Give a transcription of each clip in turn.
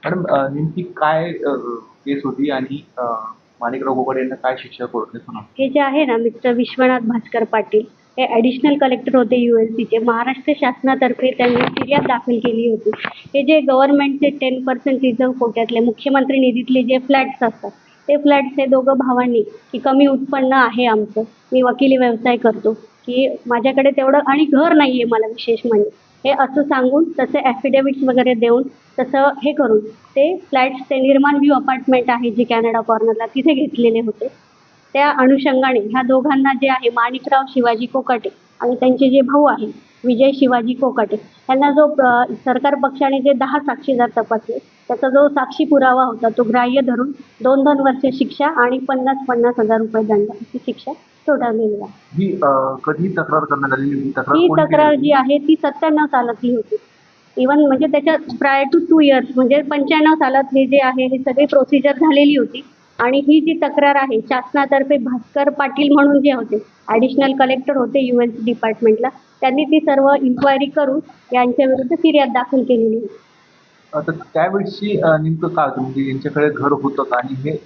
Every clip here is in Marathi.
मॅडम नेमकी काय केस होती आणि माणिकराव गोगटे यांना काय शिक्षा कोर्टाने सुनावली? हे जे आहे ना मिस्टर विश्वनाथ भास्कर पाटील हे ॲडिशनल कलेक्टर होते ULCचे. महाराष्ट्र शासनातर्फे त्यांनी फिर्याद दाखल केली होती. हे जे गव्हर्नमेंटचे 10% रिझर्व्ह कोट्यातले मुख्यमंत्री निधीतले जे फ्लॅट्स असतात ते फ्लॅट्स हे दोघं भावांनी की कमी उत्पन्न आहे आमचं, मी वकिली व्यवसाय करतो, की माझ्याकडे तेवढं आणि घर नाही आहे मला विशेष म्हणजे, हे असं सांगून तसे ॲफिडेविट्स वगैरे देऊन तसं हे करून ते फ्लॅट्स ते निर्माण व्ह्यू अपार्टमेंट आहे जे कॅनडा कॉर्नरला तिथे घेतलेले होते. त्या अनुषंगाने ह्या दोघांना जे आहे माणिकराव शिवाजी कोकाटे आणि त्यांचे जे भाऊ आहे विजय शिवाजी कोकाटे यांना जो सरकार पक्षाने जे 10 साक्षीदार तपासले त्याचा जो साक्षी पुरावा होता तो ग्राह्य धरून 2-2 वर्ष शिक्षा आणि 50,000 रुपये दंड अशी शिक्षा ठोठावलेली आहे. ही कधी तक्रार करण्यात आलेली होती? ही कोणी तक्रार केली जी आहे ती 97 सालातली होती. इव्हन म्हणजे त्याच्या प्रायर टू 2 इयर्स म्हणजे 95 सालात हे जे आहे हे सगळी प्रोसिजर झालेली होती. आणि ही जी तक्रार आहे शासनातर्फे भास्कर पाटील म्हणून जे होते ॲडिशनल कलेक्टर होते ULC डिपार्टमेंटला, त्यांनी ती सर्व इन्क्वायरी करून यांच्या विरुद्ध फिर्याद दाखल केलेली होती. तर त्यावेळेसची नेमकं काय होतं म्हणजे यांच्याकडे घर होतं का आणि हे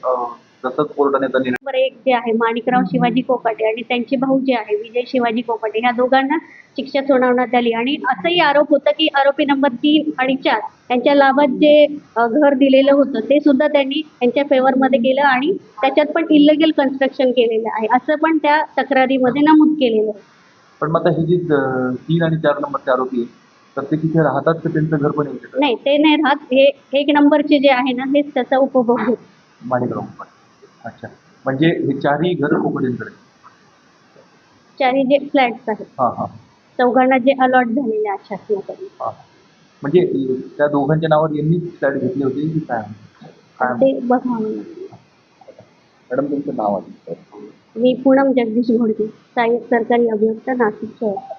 जसं कोर्टाने त्यांनी नंबर 1 जे आहे माणिकराव शिवाजी कोकाटे आणि त्यांचे भाऊ जे आहे विजय शिवाजी कोकाटे ह्या दोघांना शिक्षा सुनावण्यात आली. आणि असंही आरोप होता की आरोपी नंबर 3 आणि 4 यांच्या लाभात जे घर दिलेलं होतं ते सुद्धा त्यांनी त्यांच्या फेवरमध्ये केलं आणि त्याच्यात पण इल्लिगल कन्स्ट्रक्शन केलेलं आहे असं पण त्या तक्रारीमध्ये नमूद केलेलं आहे. पण मग आता हे जे 3 आणि 4 नंबरचे आरोपी आहेत, तर ते तिथे राहतात तर त्यांचं घर पण येऊ शकतं? नाही ते नाही राहत. हे 1 नंबरचे जे आहे ना हेच त्याचा उपभोग घेतात. माणिकराव गोगटे. अच्छा, म्हणजे हे चारही घर कोकडेंकडे? चारी जे फ्लॅट्स आहेत हां हां चौघांना जे अलॉट झालेले आहेत शासनाकडून हां. म्हणजे त्या दोघांच्या नावावर यांनी फ्लॅट घेतले होते की काय? काय ते बघावं लागेल. मॅडम तुमचं नाव आहे? मी पूनम जगदीश घोडके, सहाय्यक सरकारी अभियंता, नाशिक शहर.